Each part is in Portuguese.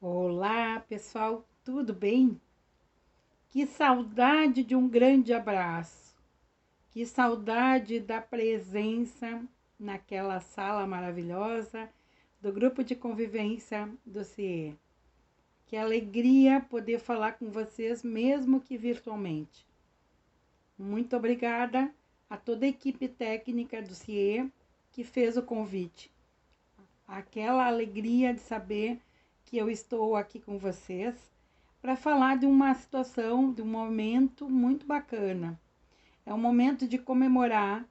Olá, pessoal, tudo bem? Que saudade de um grande abraço. Que saudade da presença naquela sala maravilhosa do grupo de convivência do CIE. Que alegria poder falar com vocês, mesmo que virtualmente. Muito obrigada a toda a equipe técnica do CIE que fez o convite. Aquela alegria de saber que eu estou aqui com vocês para falar de uma situação, de um momento muito bacana. É um momento de comemorar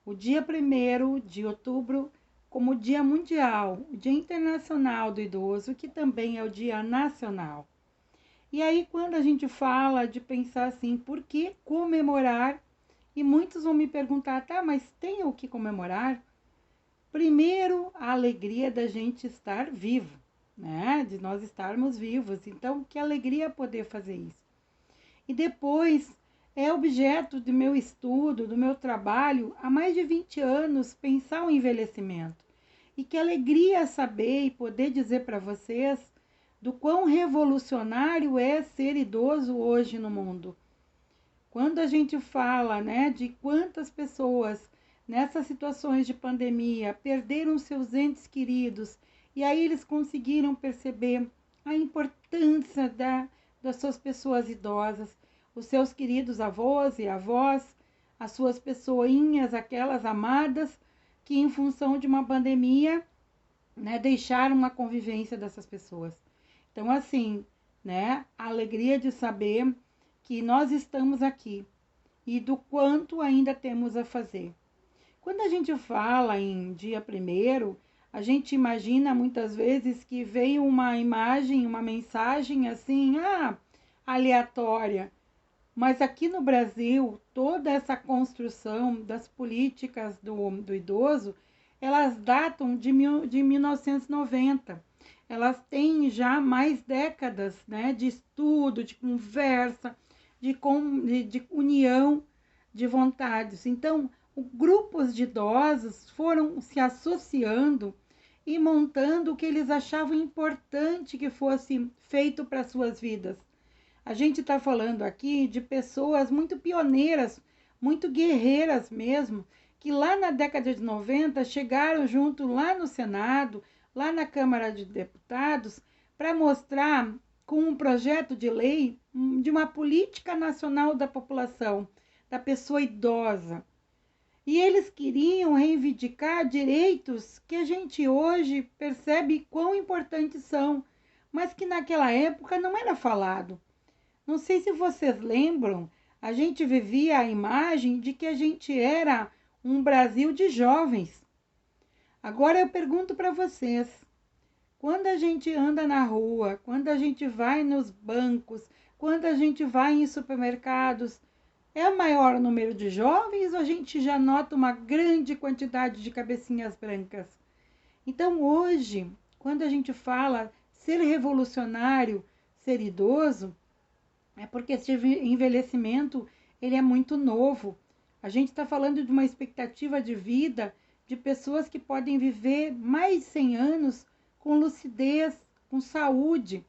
o dia 1º de outubro como Dia Mundial, o Dia Internacional do Idoso, que também é o Dia Nacional. E aí, quando a gente fala de pensar assim, por que comemorar? E muitos vão me perguntar, tá, mas tem o que comemorar? Primeiro, a alegria da gente estar vivo, né? De nós estarmos vivos. Então, que alegria poder fazer isso. E depois, é objeto do meu estudo, do meu trabalho, há mais de 20 anos, pensar o envelhecimento. E que alegria saber e poder dizer para vocês do quão revolucionário é ser idoso hoje no mundo. Quando a gente fala, né, de quantas pessoas nessas situações de pandemia perderam seus entes queridos e aí eles conseguiram perceber a importância das suas pessoas idosas, os seus queridos avós e avós, as suas pessoinhas, aquelas amadas que em função de uma pandemia, né, deixaram a convivência dessas pessoas. Então, assim, né, a alegria de saber que nós estamos aqui e do quanto ainda temos a fazer. Quando a gente fala em dia 1º, a gente imagina muitas vezes que veio uma imagem, uma mensagem assim, aleatória. Mas aqui no Brasil, toda essa construção das políticas do idoso, elas datam de 1990. Elas têm já mais décadas, né, de estudo, de conversa, de união de vontades. Então, grupos de idosos foram se associando e montando o que eles achavam importante que fosse feito para suas vidas. A gente está falando aqui de pessoas muito pioneiras, muito guerreiras mesmo, que lá na década de 90 chegaram junto lá no Senado, lá na Câmara de Deputados, para mostrar com um projeto de lei de uma política nacional da população, da pessoa idosa. E eles queriam reivindicar direitos que a gente hoje percebe quão importantes são, mas que naquela época não era falado. Não sei se vocês lembram, a gente vivia a imagem de que a gente era um Brasil de jovens. Agora eu pergunto para vocês, quando a gente anda na rua, quando a gente vai nos bancos, quando a gente vai em supermercados, é o maior número de jovens ou a gente já nota uma grande quantidade de cabecinhas brancas? Então hoje, quando a gente fala ser revolucionário, ser idoso, é porque esse envelhecimento ele é muito novo. A gente está falando de uma expectativa de vida de pessoas que podem viver mais de 100 anos com lucidez, com saúde.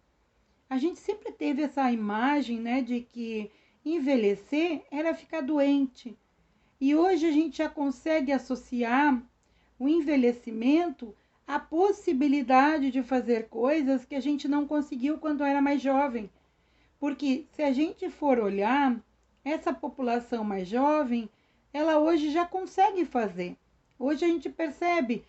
A gente sempre teve essa imagem, né, de que envelhecer era ficar doente. E hoje a gente já consegue associar o envelhecimento à possibilidade de fazer coisas que a gente não conseguiu quando era mais jovem. Porque se a gente for olhar, essa população mais jovem, ela hoje já consegue fazer. Hoje a gente percebe,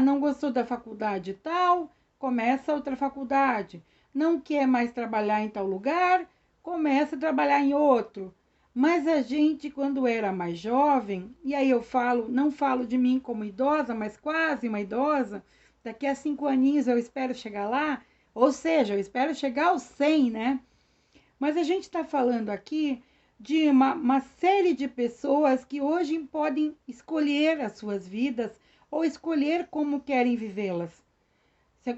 não gostou da faculdade tal, começa outra faculdade. Não quer mais trabalhar em tal lugar, começa a trabalhar em outro. Mas a gente, quando era mais jovem, e aí eu falo, não falo de mim como idosa, mas quase uma idosa, daqui a 5 aninhos eu espero chegar lá, ou seja, eu espero chegar aos 100, né? Mas a gente está falando aqui de uma série de pessoas que hoje podem escolher as suas vidas ou escolher como querem vivê-las.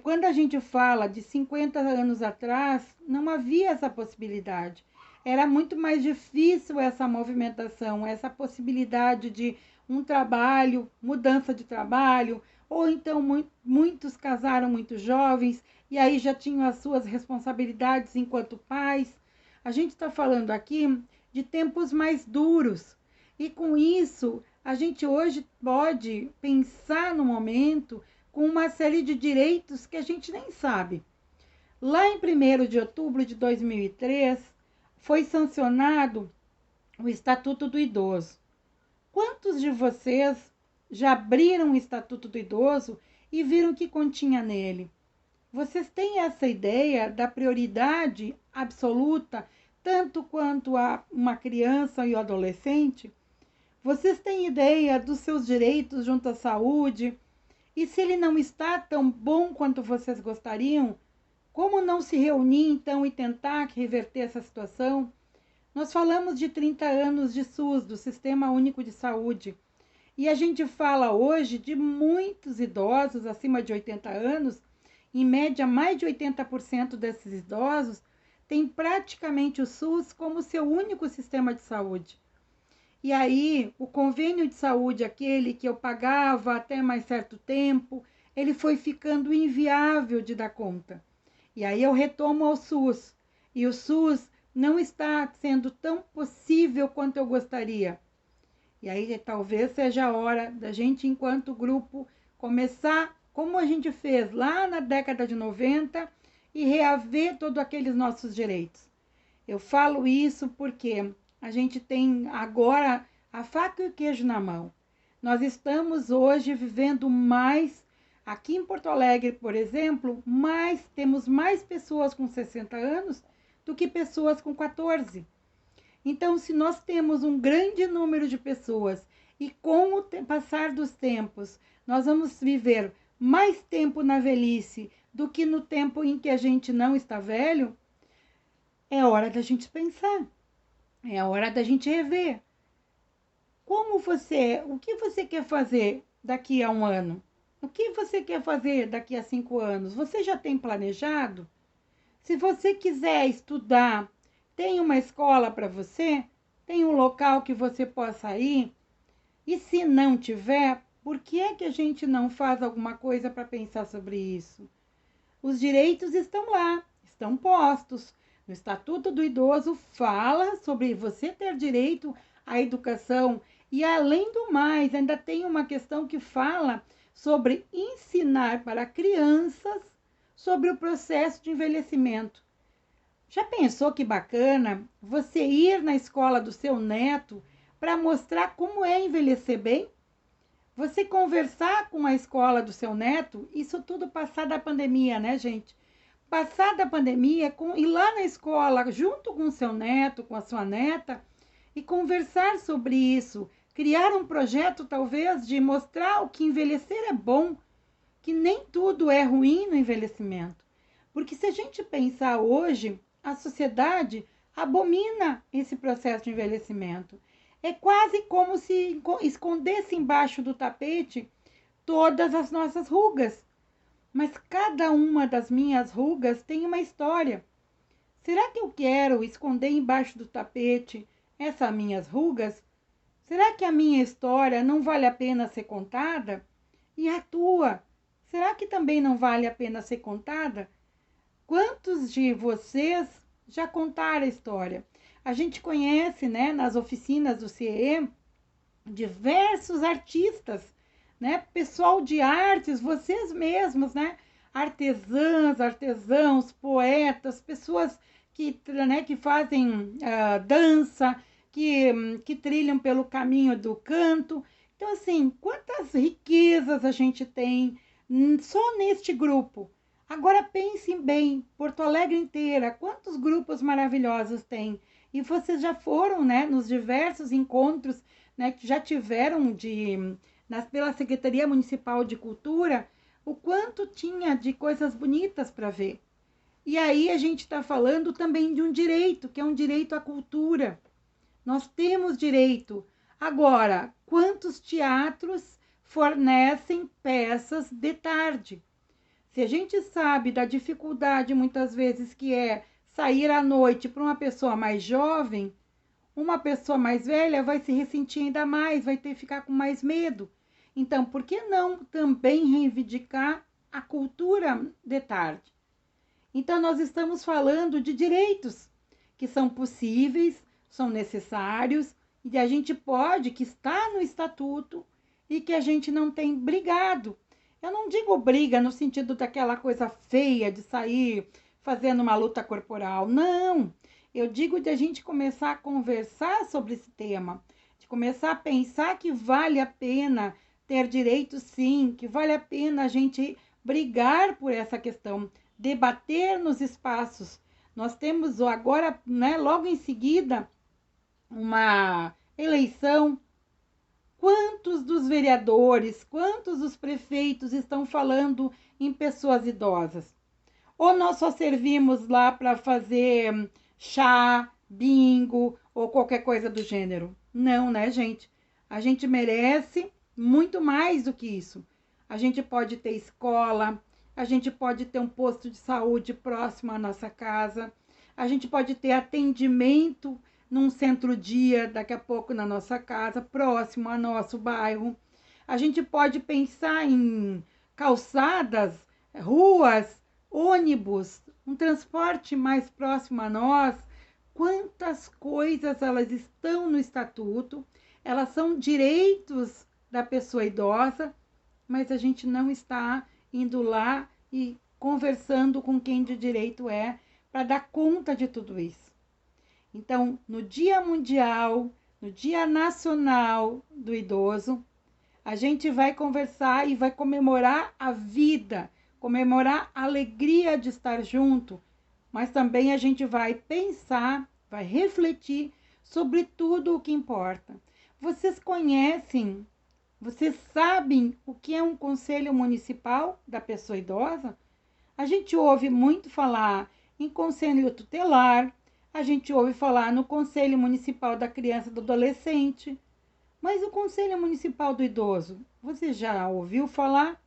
Quando a gente fala de 50 anos atrás, não havia essa possibilidade. Era muito mais difícil essa movimentação, essa possibilidade de um trabalho, mudança de trabalho, ou então muitos casaram muito jovens e aí já tinham as suas responsabilidades enquanto pais. A gente está falando aqui de tempos mais duros. E com isso, a gente hoje pode pensar no momento com uma série de direitos que a gente nem sabe. Lá em 1º de outubro de 2003, foi sancionado o Estatuto do Idoso. Quantos de vocês já abriram o Estatuto do Idoso e viram o que continha nele? Vocês têm essa ideia da prioridade absoluta, tanto quanto a uma criança e o adolescente? Vocês têm ideia dos seus direitos junto à saúde? E se ele não está tão bom quanto vocês gostariam, como não se reunir então e tentar reverter essa situação? Nós falamos de 30 anos de SUS, do Sistema Único de Saúde, e a gente fala hoje de muitos idosos acima de 80 anos, em média mais de 80% desses idosos têm praticamente o SUS como seu único sistema de saúde. E aí, o convênio de saúde, aquele que eu pagava até mais certo tempo, ele foi ficando inviável de dar conta. E aí eu retomo ao SUS. E o SUS não está sendo tão possível quanto eu gostaria. E aí talvez seja a hora da gente, enquanto grupo, começar como a gente fez lá na década de 90 e reaver todos aqueles nossos direitos. Eu falo isso porque a gente tem agora a faca e o queijo na mão. Nós estamos hoje vivendo mais, aqui em Porto Alegre, por exemplo, temos mais pessoas com 60 anos do que pessoas com 14. Então, se nós temos um grande número de pessoas e com o passar dos tempos, nós vamos viver mais tempo na velhice do que no tempo em que a gente não está velho, é hora da gente pensar. É hora da gente rever. O que você quer fazer daqui a um ano? O que você quer fazer daqui a 5 anos? Você já tem planejado? Se você quiser estudar, tem uma escola para você? Tem um local que você possa ir? E se não tiver, por que é que a gente não faz alguma coisa para pensar sobre isso? Os direitos estão lá, estão postos. No Estatuto do Idoso fala sobre você ter direito à educação e, além do mais, ainda tem uma questão que fala sobre ensinar para crianças sobre o processo de envelhecimento. Já pensou que bacana você ir na escola do seu neto para mostrar como é envelhecer bem? Você conversar com a escola do seu neto, isso tudo passado a pandemia, né, gente? Passada a pandemia, ir lá na escola, junto com o seu neto, com a sua neta, e conversar sobre isso. Criar um projeto, talvez, de mostrar o que envelhecer é bom, que nem tudo é ruim no envelhecimento. Porque se a gente pensar hoje, a sociedade abomina esse processo de envelhecimento. É quase como se escondesse embaixo do tapete todas as nossas rugas. Mas cada uma das minhas rugas tem uma história. Será que eu quero esconder embaixo do tapete essas minhas rugas? Será que a minha história não vale a pena ser contada? E a tua? Será que também não vale a pena ser contada? Quantos de vocês já contaram a história? A gente conhece, né, nas oficinas do CIE, diversos artistas, né, pessoal de artes, vocês mesmos, né, artesãs, artesãos, poetas, pessoas que fazem dança, que trilham pelo caminho do canto. Então, assim, quantas riquezas a gente tem só neste grupo. Agora pensem bem, Porto Alegre inteira, quantos grupos maravilhosos tem? E vocês já foram, né, nos diversos encontros, né, que já tiveram pela Secretaria Municipal de Cultura, o quanto tinha de coisas bonitas para ver. E aí a gente está falando também de um direito, que é um direito à cultura. Nós temos direito. Agora, quantos teatros fornecem peças de tarde? Se a gente sabe da dificuldade muitas vezes que é sair à noite para uma pessoa mais jovem, uma pessoa mais velha vai se ressentir ainda mais, vai ter que ficar com mais medo. Então, por que não também reivindicar a cultura de tarde? Então, nós estamos falando de direitos que são possíveis, são necessários, e a gente pode, que está no estatuto, e que a gente não tem brigado. Eu não digo briga no sentido daquela coisa feia de sair fazendo uma luta corporal, não. Eu digo de a gente começar a conversar sobre esse tema, de começar a pensar que vale a pena ter direitos, sim, que vale a pena a gente brigar por essa questão, debater nos espaços. Nós temos agora, né, logo em seguida, uma eleição. Quantos dos vereadores, quantos dos prefeitos estão falando em pessoas idosas? Ou nós só servimos lá para fazer chá, bingo ou qualquer coisa do gênero? Não, né, gente? A gente merece muito mais do que isso. A gente pode ter escola, a gente pode ter um posto de saúde próximo à nossa casa, a gente pode ter atendimento num centro-dia, daqui a pouco na nossa casa, próximo ao nosso bairro. A gente pode pensar em calçadas, ruas, ônibus, um transporte mais próximo a nós. Quantas coisas elas estão no estatuto, elas são direitos da pessoa idosa, mas a gente não está indo lá e conversando com quem de direito é para dar conta de tudo isso. Então, no Dia Mundial, no Dia Nacional do Idoso, a gente vai conversar e vai comemorar a vida, comemorar a alegria de estar junto, mas também a gente vai pensar, vai refletir sobre tudo o que importa. Vocês conhecem, vocês sabem o que é um conselho municipal da pessoa idosa? A gente ouve muito falar em conselho tutelar, a gente ouve falar no Conselho Municipal da Criança e do Adolescente, mas o Conselho Municipal do Idoso, você já ouviu falar?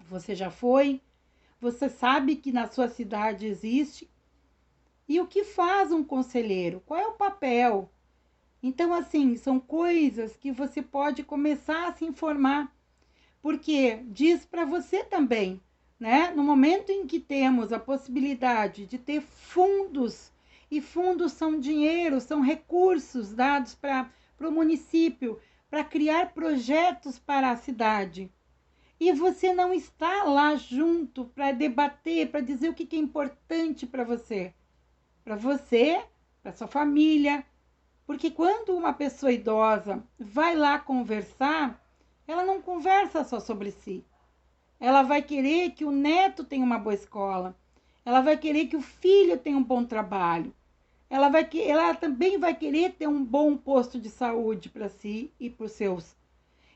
Você já foi? Você sabe que na sua cidade existe? E o que faz um conselheiro? Qual é o papel? Então, assim, são coisas que você pode começar a se informar, porque diz para você também, né? No momento em que temos a possibilidade de ter fundos, e fundos são dinheiro, são recursos dados para o município, para criar projetos para a cidade. E você não está lá junto para debater, para dizer o que é importante para você, para sua família. Porque quando uma pessoa idosa vai lá conversar, ela não conversa só sobre si. Ela vai querer que o neto tenha uma boa escola. Ela vai querer que o filho tenha um bom trabalho. Ela também vai querer ter um bom posto de saúde para si e para os seus.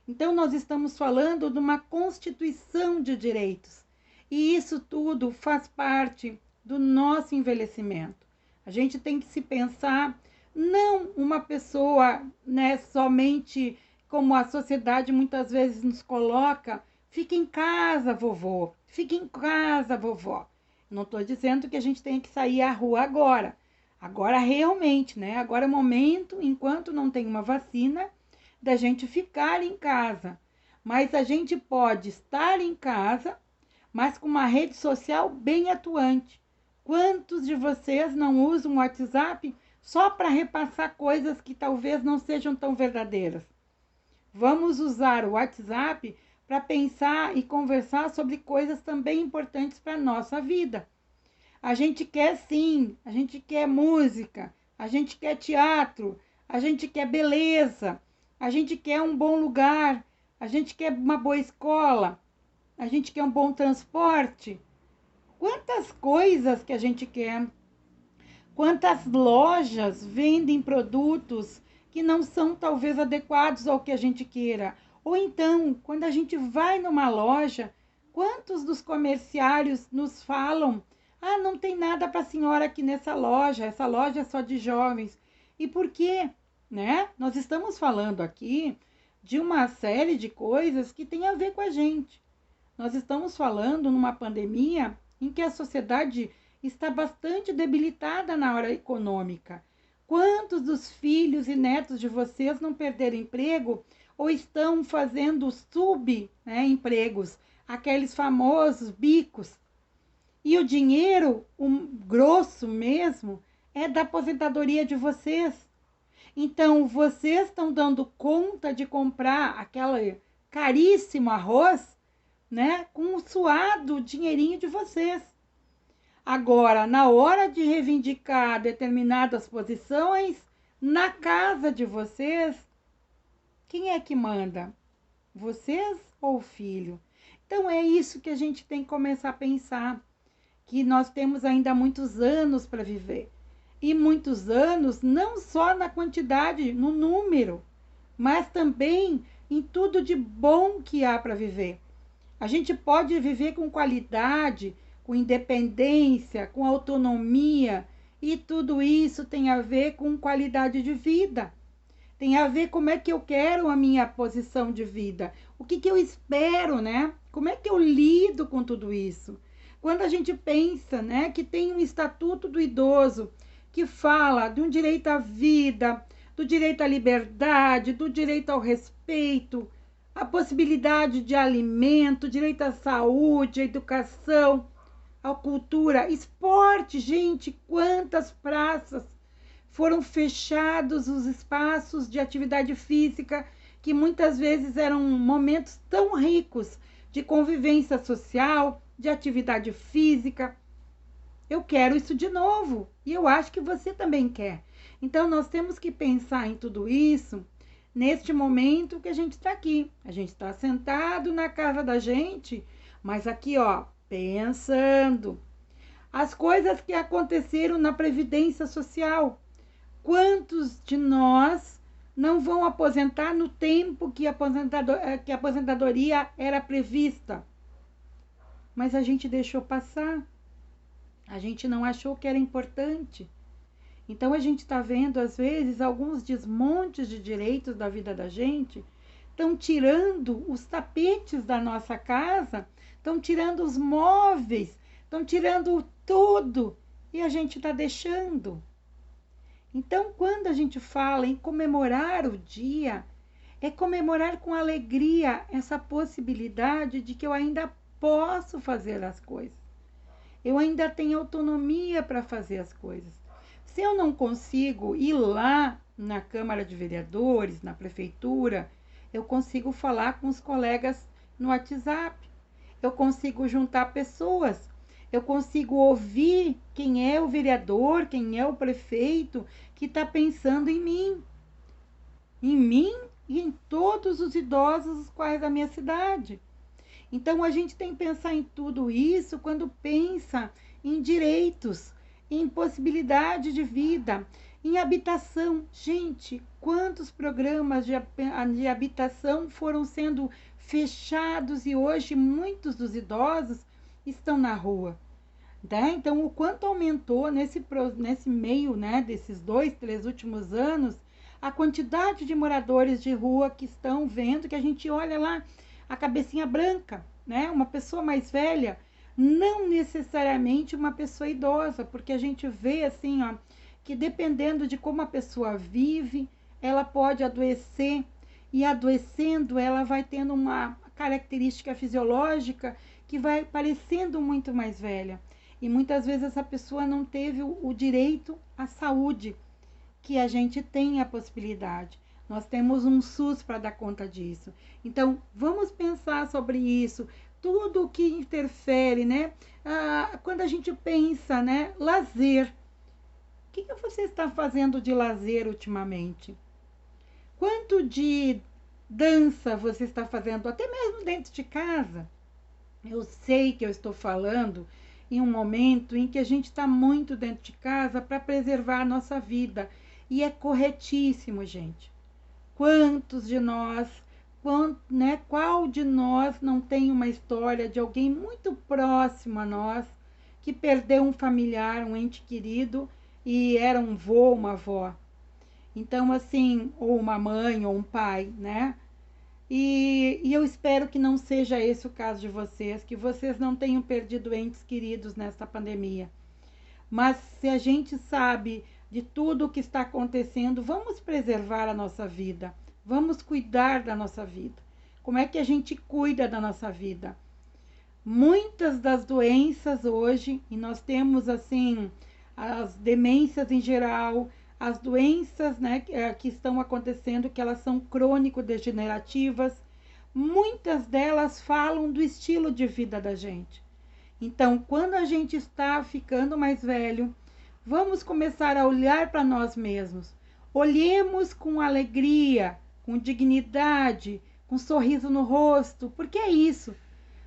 Então, nós estamos falando de uma constituição de direitos. E isso tudo faz parte do nosso envelhecimento. A gente tem que se pensar, não uma pessoa, né, somente como a sociedade muitas vezes nos coloca, fica em casa, vovô, fica em casa, vovó. Não estou dizendo que a gente tem que sair à rua agora. Agora realmente, né? Agora é o momento, enquanto não tem uma vacina, da gente ficar em casa. Mas a gente pode estar em casa, mas com uma rede social bem atuante. Quantos de vocês não usam o WhatsApp só para repassar coisas que talvez não sejam tão verdadeiras? Vamos usar o WhatsApp para pensar e conversar sobre coisas também importantes para a nossa vida. A gente quer sim, a gente quer música, a gente quer teatro, a gente quer beleza, a gente quer um bom lugar, a gente quer uma boa escola, a gente quer um bom transporte. Quantas coisas que a gente quer. Quantas lojas vendem produtos que não são talvez adequados ao que a gente queira. Ou então, quando a gente vai numa loja, quantos dos comerciários nos falam: ah, não tem nada para a senhora aqui nessa loja, essa loja é só de jovens. E por quê? Né? Nós estamos falando aqui de uma série de coisas que tem a ver com a gente. Nós estamos falando numa pandemia em que a sociedade está bastante debilitada na área econômica. Quantos dos filhos e netos de vocês não perderam emprego ou estão fazendo empregos, aqueles famosos bicos. E o dinheiro, o grosso mesmo, é da aposentadoria de vocês. Então, vocês estão dando conta de comprar aquele caríssimo arroz, né, com o suado dinheirinho de vocês. Agora, na hora de reivindicar determinadas posições, na casa de vocês, quem é que manda? Vocês ou o filho? Então, é isso que a gente tem que começar a pensar, que nós temos ainda muitos anos para viver. E muitos anos, não só na quantidade, no número, mas também em tudo de bom que há para viver. A gente pode viver com qualidade, com independência, com autonomia, e tudo isso tem a ver com qualidade de vida. Tem a ver como é que eu quero a minha posição de vida, o que eu espero, né? Como é que eu lido com tudo isso? Quando a gente pensa, né, que tem um Estatuto do Idoso que fala de um direito à vida, do direito à liberdade, do direito ao respeito, a possibilidade de alimento, direito à saúde, à educação, à cultura, esporte, gente, quantas praças foram fechados os espaços de atividade física, que muitas vezes eram momentos tão ricos de convivência social, de atividade física. Eu quero isso de novo e eu acho que você também quer. Então, nós temos que pensar em tudo isso neste momento que a gente está aqui. A gente está sentado na casa da gente, mas aqui, ó, pensando. As coisas que aconteceram na Previdência Social. Quantos de nós não vão aposentar no tempo que a aposentadoria era prevista? Mas a gente deixou passar. A gente não achou que era importante. Então, a gente está vendo, às vezes, alguns desmontes de direitos da vida da gente, estão tirando os tapetes da nossa casa, estão tirando os móveis, estão tirando tudo, e a gente está deixando. Então, quando a gente fala em comemorar o dia, é comemorar com alegria essa possibilidade de que eu ainda posso fazer as coisas. Eu ainda tenho autonomia para fazer as coisas. Se eu não consigo ir lá na Câmara de Vereadores, na Prefeitura, eu consigo falar com os colegas no WhatsApp. Eu consigo juntar pessoas. Eu consigo ouvir quem é o vereador, quem é o prefeito que está pensando em mim. Em mim e em todos os idosos quais da minha cidade. Então, a gente tem que pensar em tudo isso quando pensa em direitos, em possibilidade de vida, em habitação. Gente, quantos programas de habitação foram sendo fechados e hoje muitos dos idosos estão na rua. Né? Então, o quanto aumentou nesse meio, né, desses 2, 3 últimos anos, a quantidade de moradores de rua que estão vendo, que a gente olha lá, a cabecinha branca, né? Uma pessoa mais velha, não necessariamente uma pessoa idosa, porque a gente vê assim, ó, que dependendo de como a pessoa vive, ela pode adoecer, e adoecendo ela vai tendo uma característica fisiológica que vai parecendo muito mais velha. E muitas vezes essa pessoa não teve o direito à saúde, que a gente tem a possibilidade. Nós temos um SUS para dar conta disso. Então, vamos pensar sobre isso. Tudo o que interfere, né? Quando a gente pensa, né? Lazer. O que você está fazendo de lazer ultimamente? Quanto de dança você está fazendo, até mesmo dentro de casa? Eu sei que eu estou falando em um momento em que a gente está muito dentro de casa para preservar a nossa vida. E é corretíssimo, gente. Quantos de nós, qual de nós não tem uma história de alguém muito próximo a nós que perdeu um familiar, um ente querido, e era um vô, uma avó? Então, assim, ou uma mãe, ou um pai, né? E eu espero que não seja esse o caso de vocês, que vocês não tenham perdido entes queridos nesta pandemia. Mas se a gente sabe de tudo o que está acontecendo, vamos preservar a nossa vida. Vamos cuidar da nossa vida. Como é que a gente cuida da nossa vida? Muitas das doenças hoje, e nós temos assim as demências em geral, as doenças, né, que estão acontecendo, que elas são crônico-degenerativas, muitas delas falam do estilo de vida da gente. Então, quando a gente está ficando mais velho, vamos começar a olhar para nós mesmos. Olhemos com alegria, com dignidade, com sorriso no rosto, porque é isso.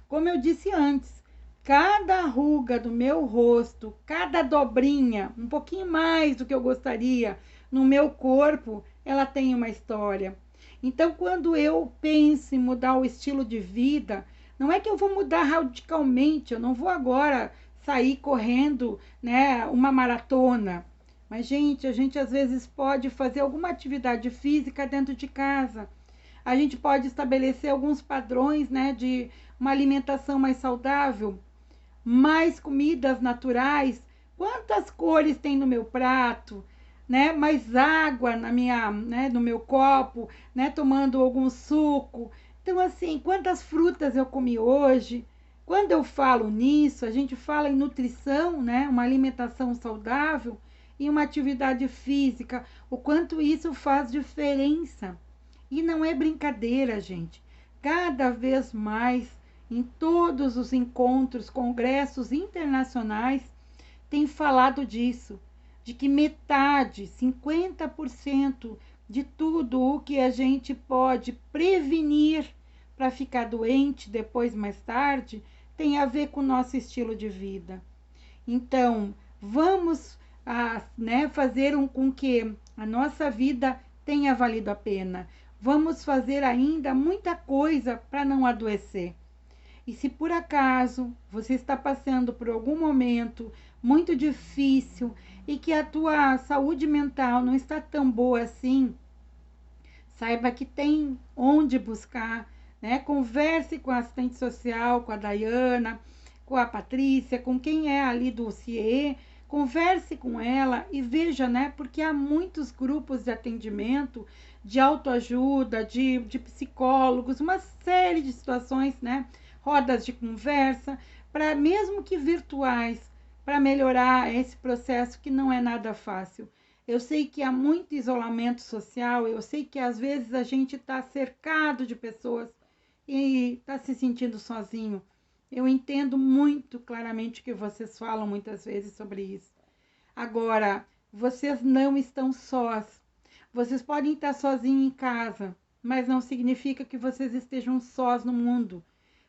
Como eu disse antes, cada ruga do meu rosto, cada dobrinha, um pouquinho mais do que eu gostaria no meu corpo, ela tem uma história. Então, quando eu penso em mudar o estilo de vida, não é que eu vou mudar radicalmente, eu não vou agora sair correndo, né, uma maratona. Mas, gente, a gente às vezes pode fazer alguma atividade física dentro de casa. A gente pode estabelecer alguns padrões, né, de uma alimentação mais saudável, mais comidas naturais. Quantas cores tem no meu prato, né? Mais água na minha, né, no meu copo, né, tomando algum suco. Então assim, quantas frutas eu comi hoje? Quando eu falo nisso, a gente fala em nutrição, né, uma alimentação saudável e uma atividade física, o quanto isso faz diferença. E não é brincadeira, gente. Cada vez mais, em todos os encontros, congressos internacionais, tem falado disso, de que metade, 50% de tudo o que a gente pode prevenir para ficar doente depois, mais tarde, tem a ver com o nosso estilo de vida. Então, vamos né, fazer com que a nossa vida tenha valido a pena. Vamos fazer ainda muita coisa para não adoecer. E se por acaso você está passando por algum momento muito difícil e que a tua saúde mental não está tão boa assim, saiba que tem onde buscar, né? Converse com a assistente social, com a Dayana, com a Patrícia, com quem é ali do CIE, converse com ela e veja, né? Porque há muitos grupos de atendimento, de autoajuda, de psicólogos, uma série de situações, né? Rodas de conversa, para mesmo que virtuais, para melhorar esse processo que não é nada fácil. Eu sei que há muito isolamento social, eu sei que às vezes a gente está cercado de pessoas e está se sentindo sozinho. Eu entendo muito claramente o que vocês falam muitas vezes sobre isso. Agora, vocês não estão sós. Vocês podem estar sozinhos em casa, mas não significa que vocês estejam sós no mundo.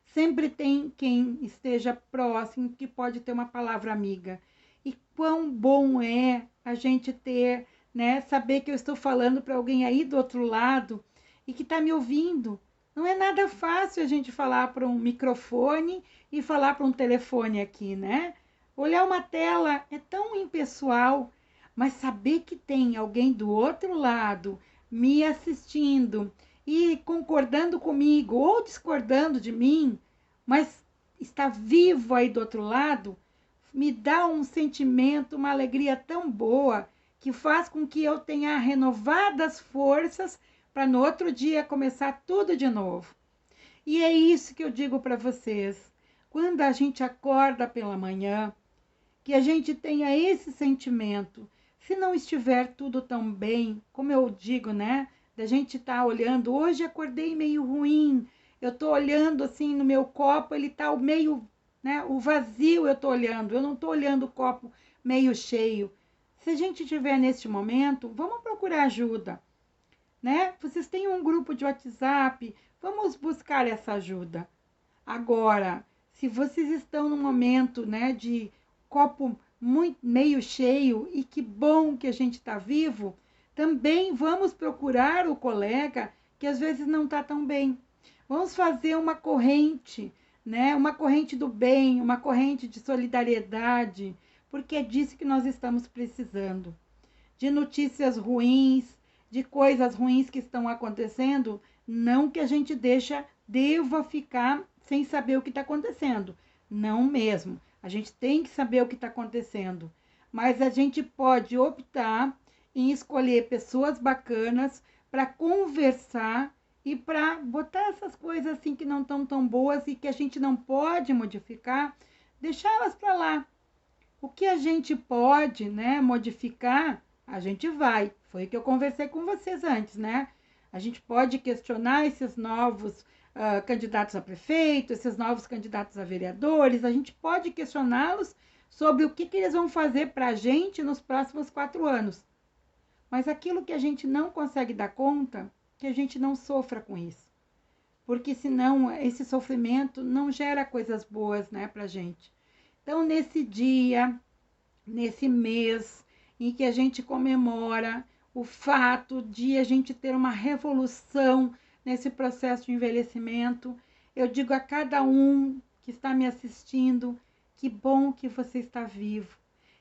Sempre tem quem esteja próximo, que pode ter uma palavra amiga. E quão bom é a gente ter, né, saber que eu estou falando para alguém aí do outro lado e que está me ouvindo. Não é nada fácil a gente falar para um microfone e falar para um telefone aqui, né? Olhar uma tela é tão impessoal, mas saber que tem alguém do outro lado me assistindo e concordando comigo ou discordando de mim, mas está vivo aí do outro lado, me dá um sentimento, uma alegria tão boa que faz com que eu tenha renovadas forças para no outro dia começar tudo de novo. E é isso que eu digo para vocês. Quando a gente acorda pela manhã, que a gente tenha esse sentimento. Se não estiver tudo tão bem, como eu digo, né? Da gente estar olhando, hoje acordei meio ruim, eu estou olhando assim no meu copo, ele está meio, né? O vazio eu estou olhando, eu não estou olhando o copo meio cheio. Se a gente estiver neste momento, vamos procurar ajuda, né? Vocês têm um grupo de WhatsApp, vamos buscar essa ajuda. Agora, se vocês estão num momento, né, de copo muito, meio cheio e que bom que a gente está vivo, também vamos procurar o colega que às vezes não está tão bem. Vamos fazer uma corrente, né, uma corrente do bem, uma corrente de solidariedade, porque é disso que nós estamos precisando. De notícias ruins, de coisas ruins que estão acontecendo, não que a gente deva ficar sem saber o que está acontecendo. Não mesmo. A gente tem que saber o que está acontecendo. Mas a gente pode optar em escolher pessoas bacanas para conversar e para botar essas coisas assim que não estão tão boas e que a gente não pode modificar, deixá-las para lá. O que a gente pode, né, modificar, a gente vai. Foi o que eu conversei com vocês antes, né? A gente pode questionar esses novos candidatos a prefeito, esses novos candidatos a vereadores, a gente pode questioná-los sobre o que eles vão fazer para a gente nos próximos 4 anos. Mas aquilo que a gente não consegue dar conta, que a gente não sofra com isso. Porque senão esse sofrimento não gera coisas boas, né, pra gente. Então, nesse dia, nesse mês em que a gente comemora o fato de a gente ter uma revolução nesse processo de envelhecimento, eu digo a cada um que está me assistindo, que bom que você está vivo,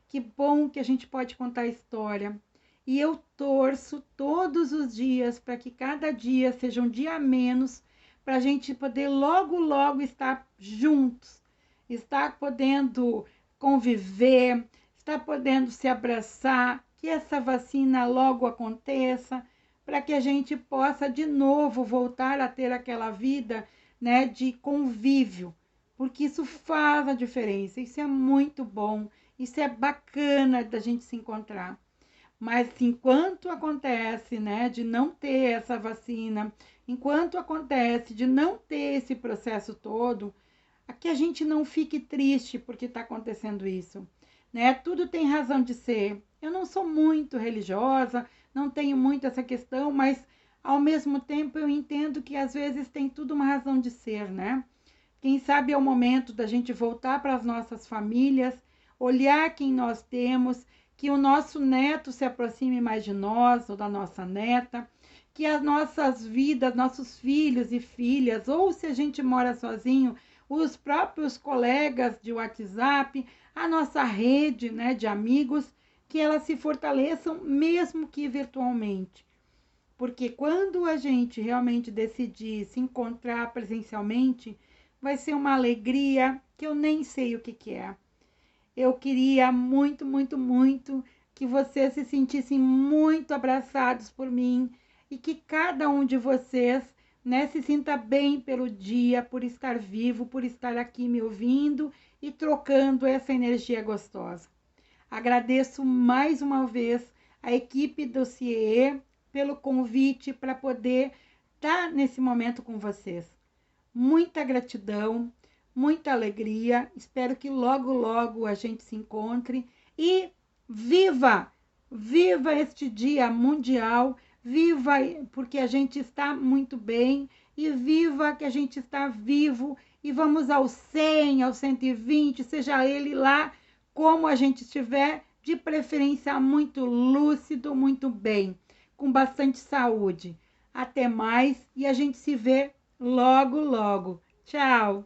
que bom que a gente pode contar a história. E eu torço todos os dias para que cada dia seja um dia a menos, para a gente poder logo, logo estar juntos, estar podendo conviver, estar podendo se abraçar, que essa vacina logo aconteça, para que a gente possa de novo voltar a ter aquela vida, né, de convívio, porque isso faz a diferença, isso é muito bom, isso é bacana da gente se encontrar. Mas enquanto acontece, né, de não ter essa vacina, enquanto acontece de não ter esse processo todo, que a gente não fique triste porque está acontecendo isso, né? Tudo tem razão de ser. Eu não sou muito religiosa, não tenho muito essa questão, mas ao mesmo tempo eu entendo que às vezes tem tudo uma razão de ser, né? Quem sabe é o momento da gente voltar para as nossas famílias, olhar quem nós temos, que o nosso neto se aproxime mais de nós ou da nossa neta, que as nossas vidas, nossos filhos e filhas, ou se a gente mora sozinho, os próprios colegas de WhatsApp, a nossa rede, né, de amigos, que elas se fortaleçam mesmo que virtualmente. Porque quando a gente realmente decidir se encontrar presencialmente, vai ser uma alegria que eu nem sei o que é. Eu queria muito, muito, muito que vocês se sentissem muito abraçados por mim e que cada um de vocês, né, se sinta bem pelo dia, por estar vivo, por estar aqui me ouvindo e trocando essa energia gostosa. Agradeço mais uma vez a equipe do CIE pelo convite para poder estar nesse momento com vocês. Muita gratidão, muita alegria. Espero que logo, logo a gente se encontre e viva! Viva este dia mundial, viva porque a gente está muito bem e viva que a gente está vivo e vamos ao 100, ao 120, seja ele lá como a gente estiver, de preferência muito lúcido, muito bem, com bastante saúde. Até mais e a gente se vê logo, logo. Tchau!